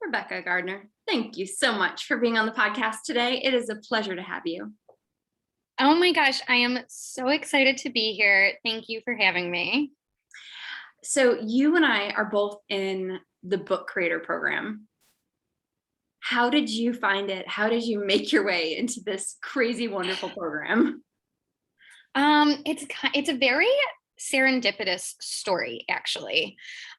Rebecca Garner, thank you so much for being on the podcast today. It is a pleasure to have you. Oh my gosh, I am so excited to be here. Thank you for having me. So you and I are both in the book creator program. How did you find it? How did you make your way into this crazy, wonderful program? It's a very serendipitous story, actually.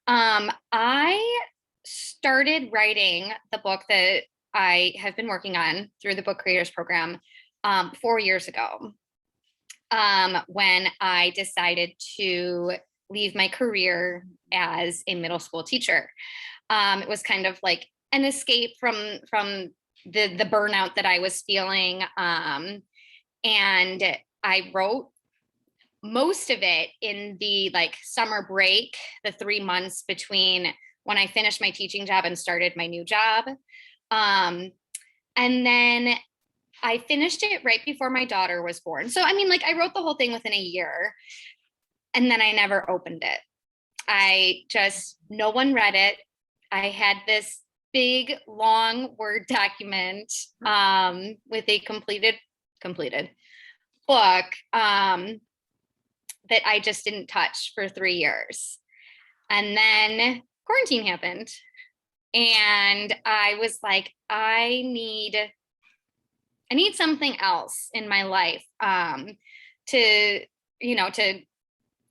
I started writing the book that I have been working on through the book creators program 4 years ago, when I decided to leave my career as a middle school teacher. It was kind of like an escape from the burnout that I was feeling, and I wrote most of it in the summer break, the 3 months between when I finished my teaching job and started my new job. And then I finished it right before my daughter was born. So, I wrote the whole thing within a year, and then I never opened it. No one read it. I had this big, long Word document with a completed book that I just didn't touch for 3 years. And then quarantine happened. And I was like, I need something else in my life to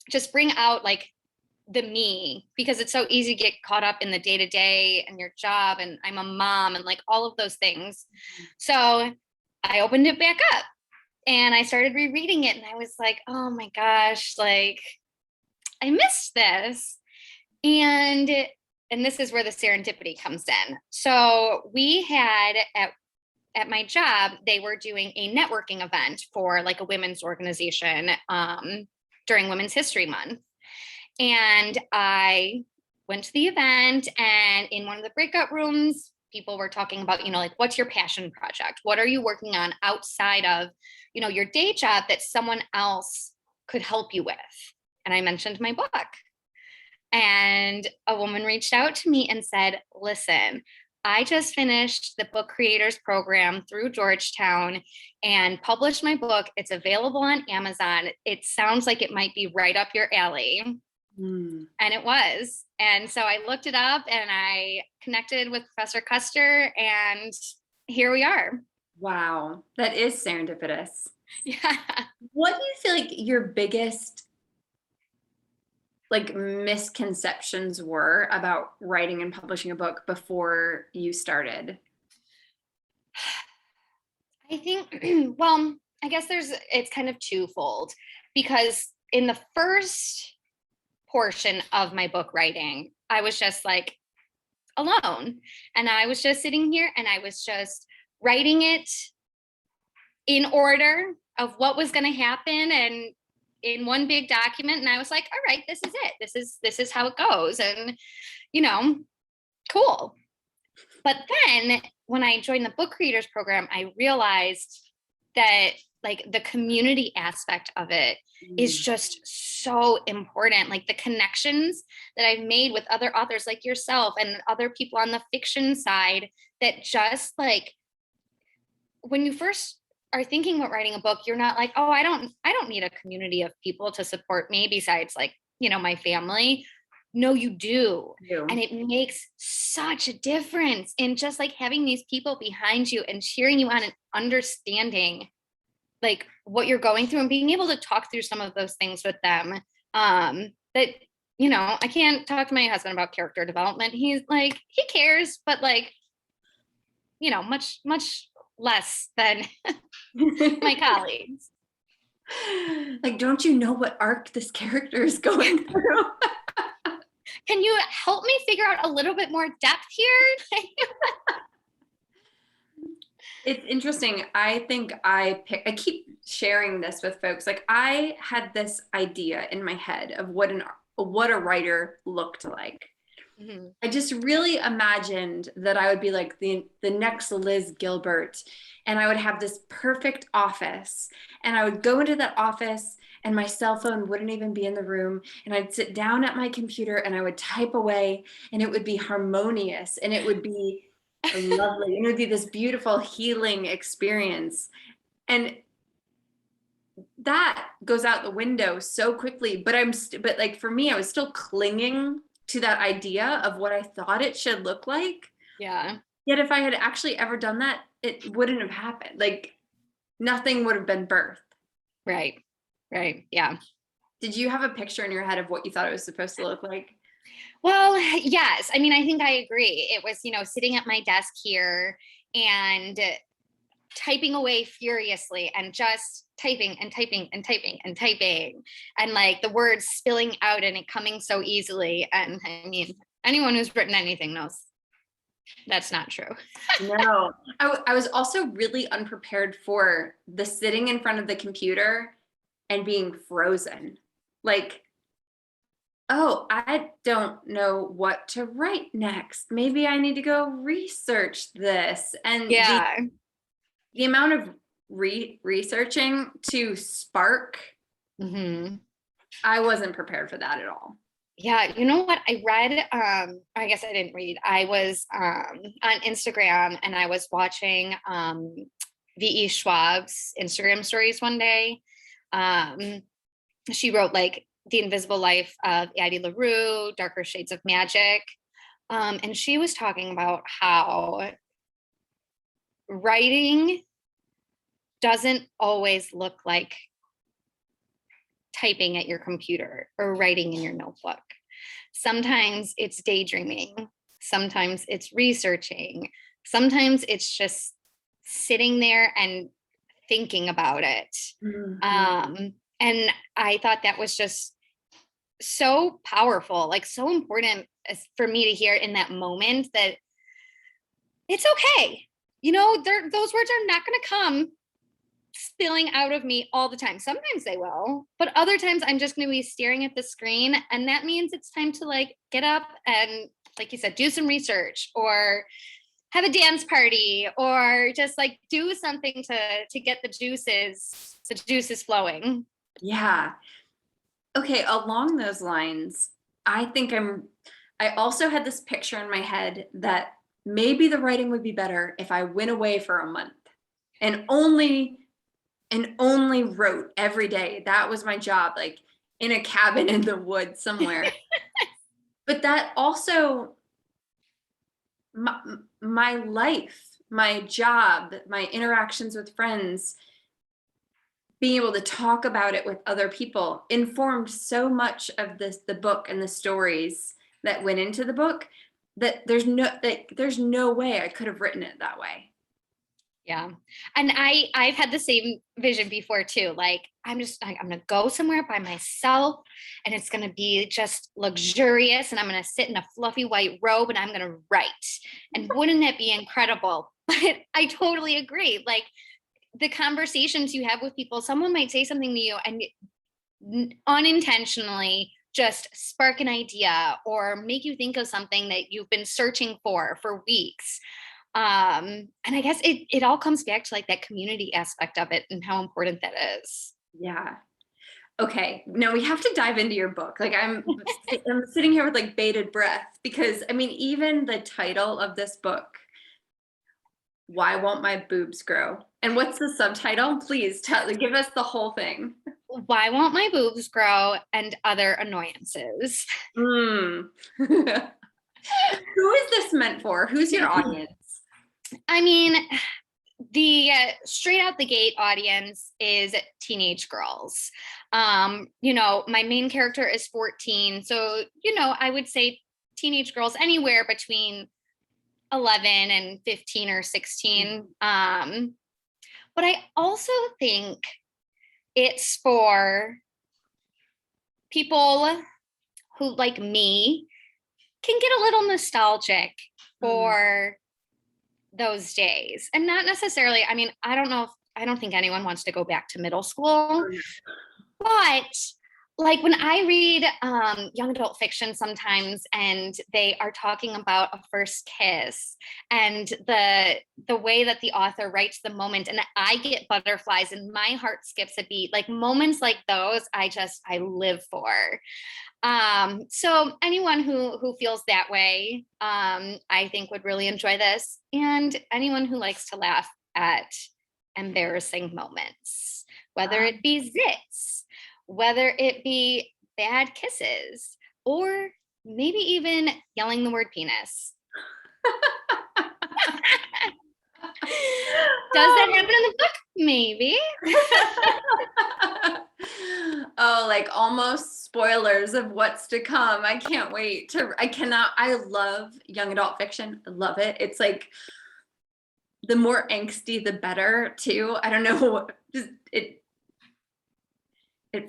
just bring out the me, because it's so easy to get caught up in the day-to-day and your job, and I'm a mom and all of those things. So I opened it back up and I started rereading it, and I was like, oh my gosh, I missed this. And this is where the serendipity comes in. So we had at my job, they were doing a networking event for a women's organization during Women's History Month. And I went to the event, and in one of the breakout rooms, people were talking about, what's your passion project? What are you working on outside of, your day job that someone else could help you with? And I mentioned my book. And a woman reached out to me and said, listen, I just finished the book creators program through Georgetown and published my book. It's available on Amazon. It sounds like it might be right up your alley. And it was. And so I looked it up and I connected with Professor Custer, and here we are. Wow, that is serendipitous. Yeah. What do you feel like your biggest misconceptions were about writing and publishing a book before you started? I think, well, I guess it's kind of twofold, because in the first portion of my book writing, I was just alone, and I was just sitting here and I was just writing it in order of what was going to happen and in one big document. And I was like, all right, this is it. This is how it goes. And, cool. But then when I joined the book creators program, I realized that the community aspect of it is just so important. The connections that I've made with other authors like yourself and other people on the fiction side, that just when you first are thinking about writing a book, you're not like, oh, I don't need a community of people to support me besides my family. No, you do. And it makes such a difference in just having these people behind you and cheering you on and understanding what you're going through and being able to talk through some of those things with them. That, I can't talk to my husband about character development. He's he cares, but much, much less than my colleagues. Don't you know what arc this character is going through? Can you help me figure out a little bit more depth here? It's interesting. I think I keep sharing this with folks. I had this idea in my head of what a writer looked like. Mm-hmm. I just really imagined that I would be the next Liz Gilbert, and I would have this perfect office, and I would go into that office and my cell phone wouldn't even be in the room. And I'd sit down at my computer and I would type away, and it would be harmonious and it would be lovely. And it would be this beautiful healing experience. And that goes out the window so quickly. But but like for me, I was still clinging to that idea of what I thought it should look like. Yeah. Yet if I had actually ever done that, it wouldn't have happened. Like nothing would have been birthed. Right. Right. Yeah. Did you have a picture in your head of what you thought it was supposed to look like? Well, yes. I mean, I think I agree. It was, sitting at my desk here and typing away furiously and just typing and typing and typing and typing, and like the words spilling out and it coming so easily. And I mean, anyone who's written anything knows that's not true. No, I was also really unprepared for the sitting in front of the computer and being frozen. Like, oh, I don't know what to write next. Maybe I need to go research this. And Yeah. the amount of researching to spark, Mm-hmm. I wasn't prepared for that at all. Yeah, you know what? I read, I guess I didn't read. I was on Instagram and I was watching V.E. Schwab's Instagram stories one day. She wrote like The Invisible Life of Addie LaRue, Darker Shades of Magic. And she was talking about how writing doesn't always look like typing at your computer or writing in your notebook. Sometimes it's daydreaming. Sometimes it's researching. Sometimes it's just sitting there and thinking about it. Mm-hmm. And I thought that was just so powerful, like so important for me to hear in that moment, that it's okay. Those words are not going to come spilling out of me all the time. Sometimes they will, but other times I'm just going to be staring at the screen. And that means it's time to like get up and, like you said, do some research or have a dance party or just like do something to get the juices flowing. Yeah. Okay, along those lines, I also had this picture in my head that maybe the writing would be better if I went away for a month and only wrote every day. That was my job, like in a cabin in the woods somewhere. But that also, my life, my job, my interactions with friends, being able to talk about it with other people informed so much of the book and the stories that went into the book, that there's no way I could have written it that way. Yeah. And I've had the same vision before too. Like, I'm going to go somewhere by myself and it's going to be just luxurious. And I'm going to sit in a fluffy white robe and I'm going to write. And wouldn't it be incredible? But I totally agree. Like the conversations you have with people, someone might say something to you and unintentionally just spark an idea or make you think of something that you've been searching for weeks. And I guess it all comes back to like that community aspect of it and how important that is. Yeah. Okay, now we have to dive into your book. Like I'm sitting here with like bated breath, because I mean, even the title of this book, Why Won't My Boobs Grow? And what's the subtitle? Please give us the whole thing. Why Won't My Boobs Grow and Other Annoyances. Mm. Who is this meant for? Who's your audience? I mean, the straight out the gate audience is teenage girls. My main character is 14. So, I would say teenage girls anywhere between 11 and 15 or 16. But I also think it's for people who, like me, can get a little nostalgic for those days. And not necessarily, I mean, I don't think anyone wants to go back to middle school, but like when I read young adult fiction sometimes, and they are talking about a first kiss, and the way that the author writes the moment, and I get butterflies and my heart skips a beat. Like moments like those, I live for. So anyone who feels that way, I think would really enjoy this, and anyone who likes to laugh at embarrassing moments, whether it be zits, whether it be bad kisses, or maybe even yelling the word penis. Does that happen in the book? Maybe. Oh, like almost spoilers of what's to come. I can't wait to, I love young adult fiction. I love it. It's like the more angsty, the better too. I don't know. Just it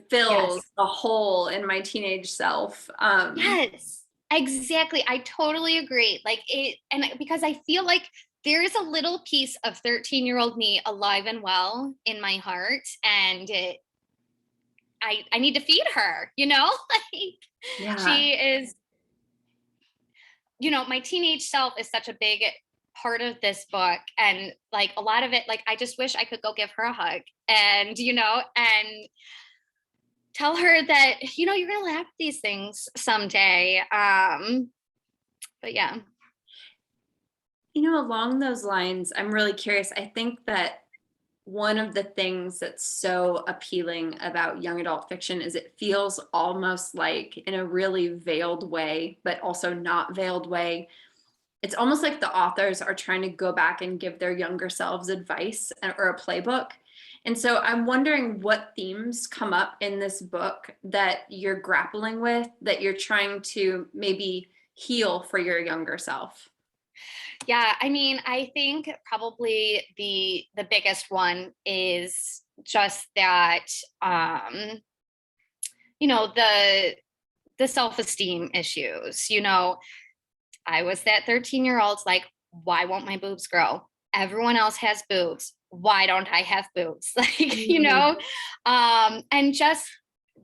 fills Yes. a hole in my teenage self. Yes, exactly. I totally agree. Like it, and because I feel like there is a little piece of 13-year-old me alive and well in my heart, and I need to feed her, you know? Like Yeah. she is, you know, my teenage self is such a big part of this book, and like a lot of it, like I just wish I could go give her a hug, and you know, and tell her that, you know, you're gonna laugh at these things someday. But yeah. You know, along those lines, I'm really curious. I think that one of the things that's so appealing about young adult fiction is it feels almost like, in a really veiled way, but also not veiled way, it's almost like the authors are trying to go back and give their younger selves advice or a playbook. And so I'm wondering what themes come up in this book that you're grappling with, that you're trying to maybe heal for your younger self. Yeah, I mean, I think probably the biggest one is just that you know, the self-esteem issues. You know, I was that 13-year-old like, why won't my boobs grow? Everyone else has boobs. Why don't I have boobs? Like, you Mm, know, and just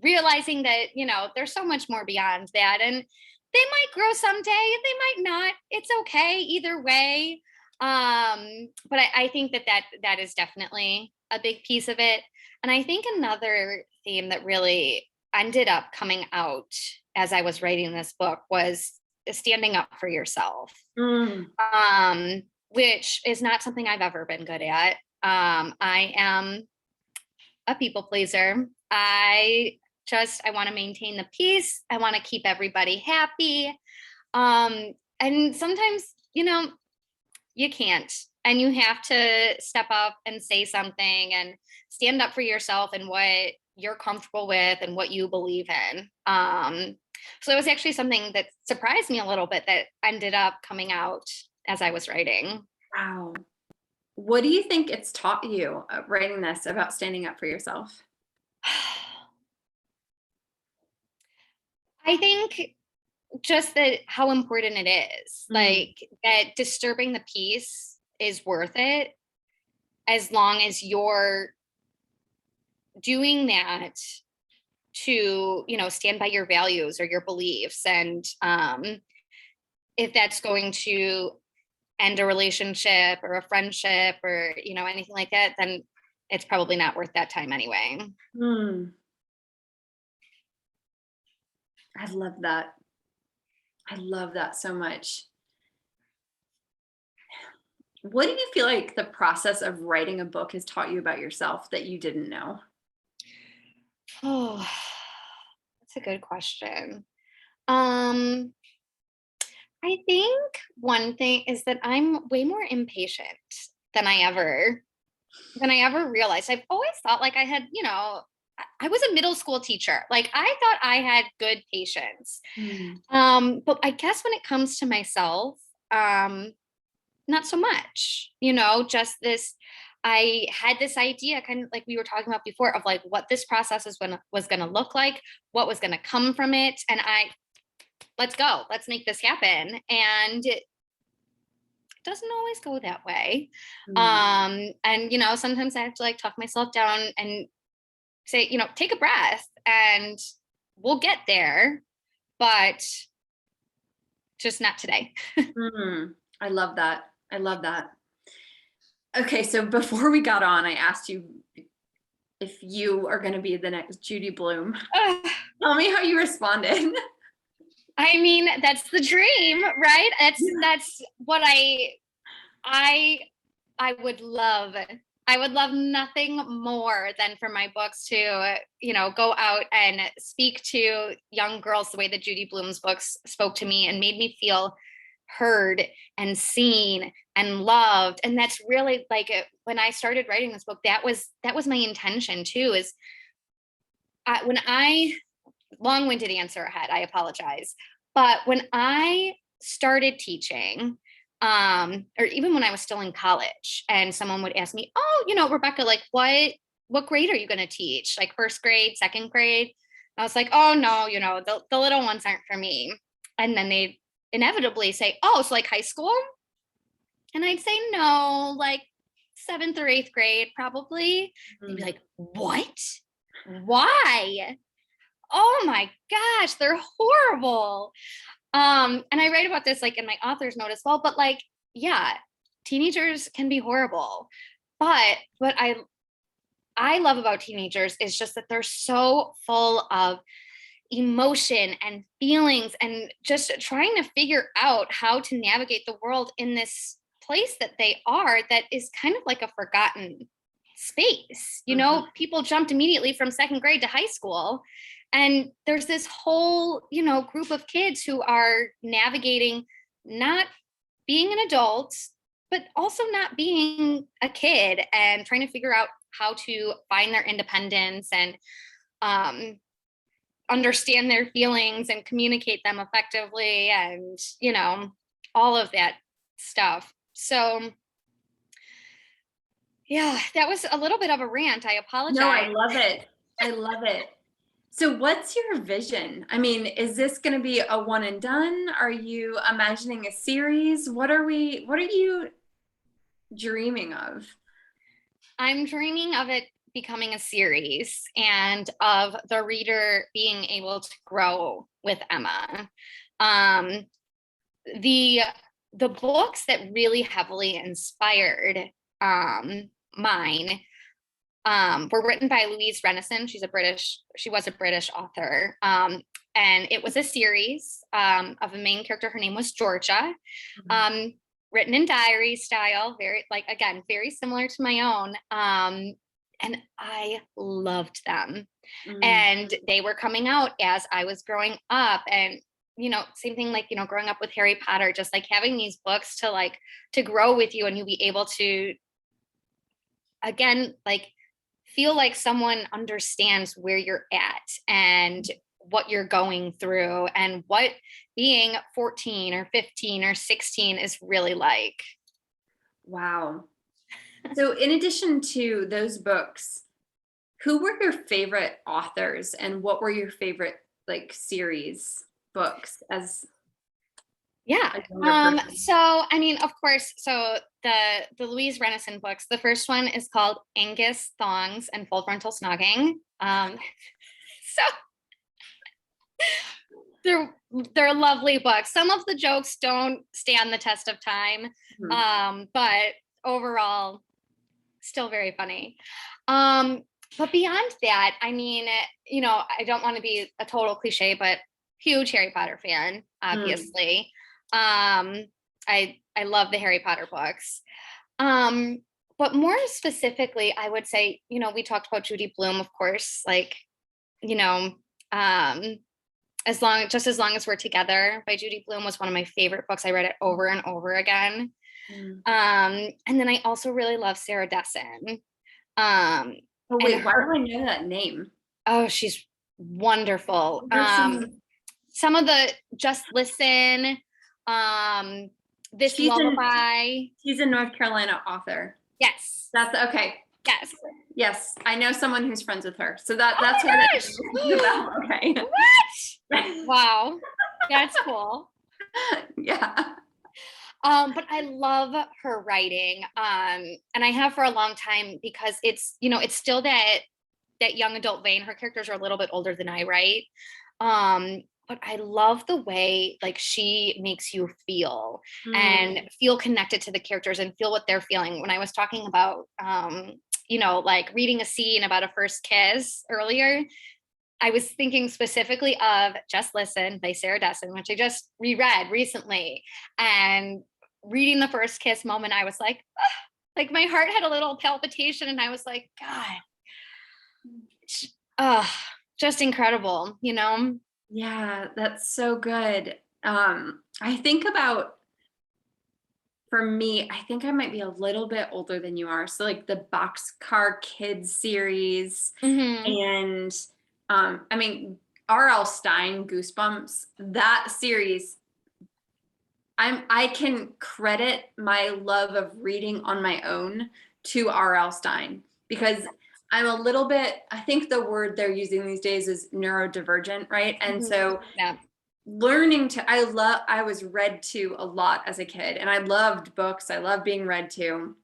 realizing that, you know, there's so much more beyond that. And they might grow someday, they might not. It's okay either way. But I think that is definitely a big piece of it. And I think another theme that really ended up coming out as I was writing this book was standing up for yourself, mm. which is not something I've ever been good at. I am a people pleaser. I want to maintain the peace. I want to keep everybody happy. And sometimes, you know, you can't. And you have to step up and say something and stand up for yourself and what you're comfortable with and what you believe in. So it was actually something that surprised me a little bit that ended up coming out as I was writing. Wow. What do you think it's taught you, writing this about standing up for yourself? I think just that how important it is, Mm, like that disturbing the peace is worth it as long as you're doing that to, you know, stand by your values or your beliefs. And if that's going to end a relationship or a friendship or, you know, anything like that, then it's probably not worth that time anyway. mm. I love that. I love that so much. What do you feel like the process of writing a book has taught you about yourself that you didn't know? Oh, that's a good question. Um, I think one thing is that I'm way more impatient than I ever realized. I've always thought like I had, you know, I was a middle school teacher. Like I thought I had good patience. Mm, But I guess when it comes to myself, um, not so much, you know, just this, I had this idea kind of like we were talking about before of like what this process was going to look like, what was going to come from it. And let's go, let's make this happen. And it doesn't always go that way. mm. And, you know, sometimes I have to like talk myself down and say, you know, take a breath and we'll get there, but just not today. I love that. I love that. Okay, so before we got on, I asked you if you are going to be the next Judy Blume. Tell me how you responded. I mean, that's the dream, right? That's what I would love. I would love nothing more than for my books to, go out and speak to young girls the way that Judy Blume's books spoke to me and made me feel heard and seen and loved. And that's really like when I started writing this book, that was my intention too, is when I long-winded answer ahead, I apologize. But when I started teaching, or even when I was still in college and someone would ask me, oh, Rebecca, like what grade are you going to teach? Like first grade, second grade? I was like, oh no, the little ones aren't for me. And then they inevitably say, oh, so like high school? And I'd say no, like 7th or 8th grade, probably. They'd be like, what? Why? Oh my gosh, they're horrible. And I write about this like in my author's note as well, but like, yeah, teenagers can be horrible. But what I love about teenagers is just that they're so full of emotion and feelings and just trying to figure out how to navigate the world in this place that they are, that is kind of like a forgotten space. People jumped immediately from second grade to high school. And there's this whole, group of kids who are navigating not being an adult, but also not being a kid, and trying to figure out how to find their independence and understand their feelings and communicate them effectively, and, all of that stuff. So yeah, that was a little bit of a rant. I apologize. No, I love it. I love it. So what's your vision? I mean, is this going to be a one and done? Are you imagining a series? What are you dreaming of? I'm dreaming of it becoming a series and of the reader being able to grow with Emma. The books that really heavily inspired mine were written by Louise Renison. She was a British author. And it was a series of a main character. Her name was Georgia, written in diary style, very similar to my own. And I loved them. And they were coming out as I was growing up. And, same thing, like, growing up with Harry Potter, just like having these books to grow with you, and you'll be able to, again, like, feel like someone understands where you're at and what you're going through and what being 14 or 15 or 16 is really like. Wow. So in addition to those books, who were your favorite authors and what were your favorite series books as so I mean, of course, so the Louise Renison books, the first one is called Angus, Thongs, and Full Frontal Snogging. So they're lovely books. Some of the jokes don't stand the test of time, but overall, still very funny. But beyond that, I mean, I don't want to be a total cliche, but huge Harry Potter fan, obviously. I love the Harry Potter books. But more specifically, I would say, we talked about Judy Blume, of course, like, as long as We're Together by Judy Blume was one of my favorite books. I read it over and over again. And then I also really love Sarah Dessen. Why do I know that name? Oh, she's wonderful. Some of the Just Listen, This Lullaby. She's a North Carolina author. Yes. That's okay. Yes. Yes. I know someone who's friends with her. So that's what okay. What? Wow. That's cool. Yeah. But I love her writing. And I have for a long time, because it's, it's still that young adult vein. Her characters are a little bit older than I write. But I love the way like she makes you feel Mm. and feel connected to the characters and feel what they're feeling. When I was talking about like reading a scene about a first kiss earlier, I was thinking specifically of Just Listen by Sarah Dessen, which I just reread recently. And reading the first kiss moment, I was like my heart had a little palpitation and I was like, God, just incredible, you know? Yeah, that's so good. I think about, for me, I think I might be a little bit older than you are. So like the Boxcar Kids series Mm-hmm. and I mean R.L. Stein Goosebumps, that series, I can credit my love of reading on my own to R.L. Stein because I'm a little bit, I think the word they're using these days is neurodivergent, right? And Mm-hmm. so Yeah. learning to, I was read to a lot as a kid and I loved books. I love being read to,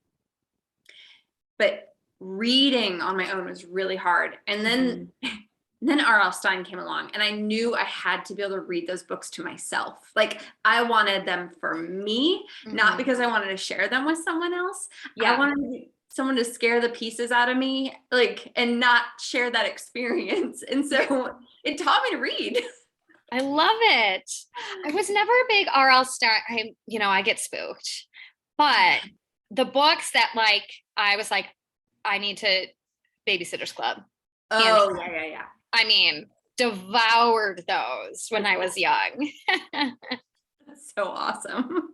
but reading on my own was really hard. And then Mm-hmm. then R.L. Stein came along and I knew I had to be able to read those books to myself. Like I wanted them for me, not Mm-hmm. because I wanted to share them with someone else. I Yeah. wanted someone to scare the pieces out of me, like, and not share that experience. And so it taught me to read. I love it. I was never a big RL star. I get spooked. But the books that like I was like, I need to Babysitter's Club. Hands Oh, down. yeah. I mean, devoured those when I was young. That's so awesome.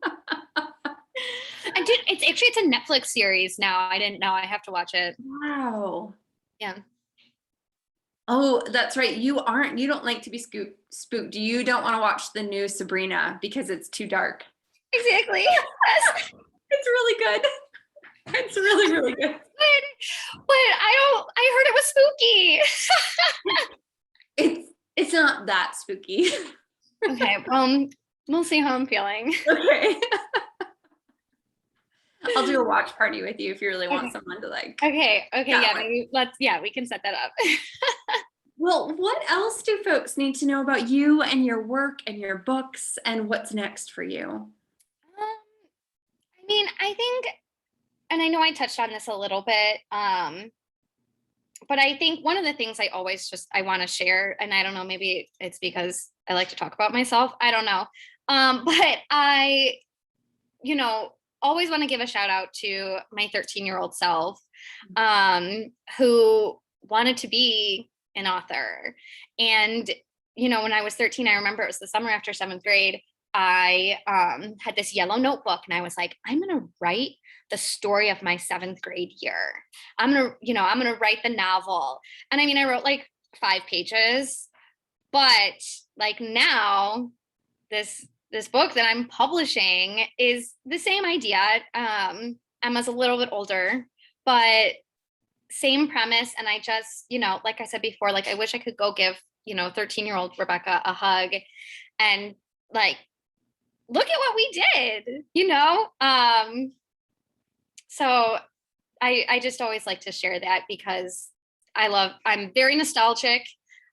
And dude, it's a Netflix series now. I didn't know. I have to watch it. Wow. Yeah. Oh, that's right. You don't like to be spooked. You don't want to watch the new Sabrina because it's too dark. Exactly. Yes. It's really good. It's really, really good. But I heard it was spooky. It's not that spooky. Okay, we'll see how I'm feeling. Okay. I'll do a watch party with you if you really want Okay. someone to like Okay. chat Yeah, with. maybe we can set that up. Well, what else do folks need to know about you and your work and your books and what's next for you? I mean, I think, and I know I touched on this a little bit, but I think one of the things I want to share, and I don't know, maybe it's because I like to talk about myself. I don't know. But I, you know, always want to give a shout out to my 13-year-old self, who wanted to be an author. And, when I was 13, I remember it was the summer after seventh grade. I had this yellow notebook and I was like, I'm going to write the story of my seventh grade year. I'm going to write the novel. And I mean, I wrote like 5 pages, but like now this book that I'm publishing is the same idea. Emma's a little bit older, but same premise. And I just, like I said before, like I wish I could go give, 13-year-old Rebecca a hug and like, look at what we did. So I just always like to share that because I'm very nostalgic.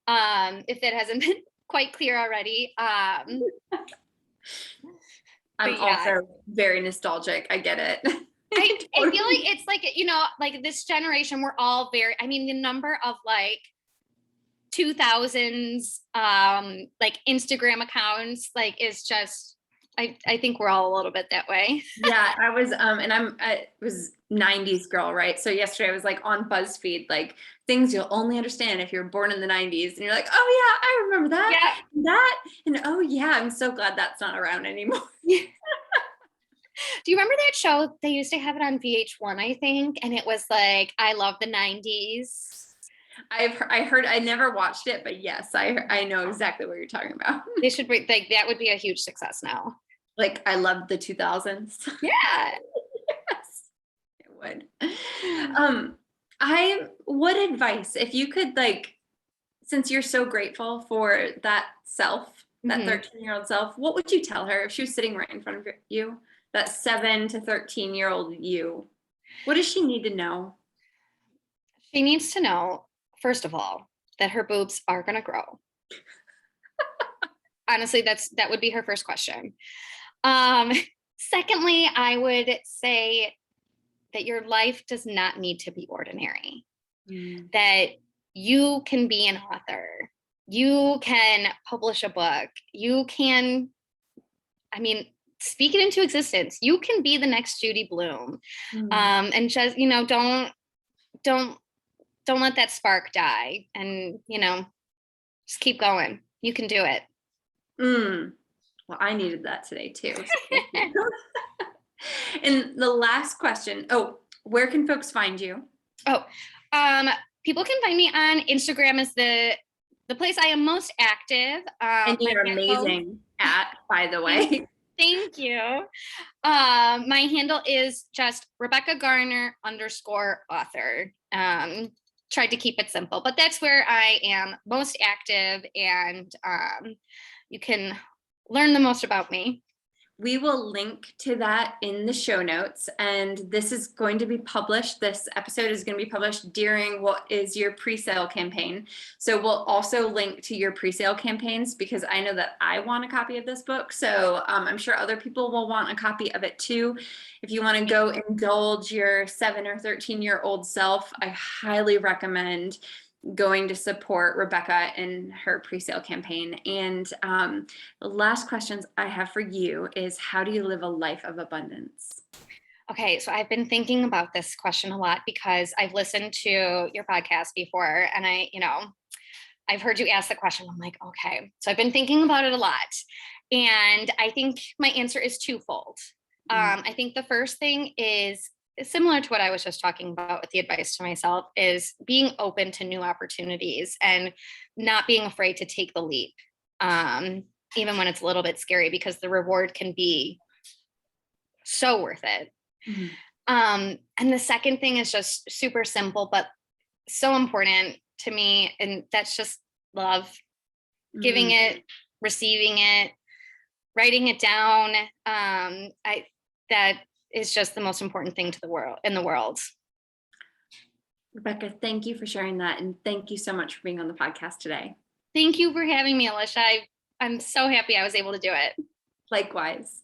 If it hasn't been quite clear already. I'm But yeah, also very nostalgic. I get it. I feel like it's like, like this generation, we're all I mean, the number of like 2000s, like Instagram accounts, like is just, I think we're all a little bit that way. Yeah, I was and I was 90s girl, right? So yesterday I was like on BuzzFeed, like things you'll only understand if you're born in the 90s. And you're like, oh yeah, I remember that, Yeah. and oh yeah, I'm so glad that's not around anymore. Do you remember that show? They used to have it on VH1, I think, and it was like, I love the 90s. I heard, I never watched it, but yes, I know exactly what you're talking about. They should be like, that would be a huge success now. Like I love the 2000s. Yeah. Yes, it would. What advice, if you could, like, since you're so grateful for that self, that Mm-hmm. 13-year-old self, what would you tell her if she was sitting right in front of you, that 7 to 13-year-old you? What does she need to know? She needs to know, first of all, that her boobs are going to grow. honestly, that would be her first question. Secondly, I would say that your life does not need to be ordinary. That you can be an author. You can publish a book. You can, I mean, speak it into existence. You can be the next Judy Blume. And just, don't let that spark die, and, just keep going. You can do it. Well, I needed that today too. So and the last question. Oh, where can folks find you? People can find me on Instagram is the place I am most active. And you're amazing at, by the way. Thank you. My handle is just Rebecca Garner _author. Tried to keep it simple, but that's where I am most active, and you can learn the most about me. We will link to that in the show notes, and this is going to be published. This episode is going to be published during what is your pre-sale campaign. So we'll also link to your pre-sale campaigns, because I know that I want a copy of this book. So I'm sure other people will want a copy of it too. If you want to go indulge your 7 or 13-year-old self, I highly recommend going to support Rebecca in her pre-sale campaign. And the last questions I have for you is, how do you live a life of abundance? Okay, so I've been thinking about this question a lot because I've listened to your podcast before, and I've heard you ask the question. I'm like, okay. So I've been thinking about it a lot. And I think my answer is twofold. I think the first thing is similar to what I was just talking about with the advice to myself, is being open to new opportunities and not being afraid to take the leap, even when it's a little bit scary, because the reward can be so worth it. And the second thing is just super simple, but so important to me. And that's just love, giving it, receiving it, writing it down. That is just the most important thing in the world. Rebecca, thank you for sharing that. And thank you so much for being on the podcast today. Thank you for having me, Alisha. I'm so happy I was able to do it. Likewise.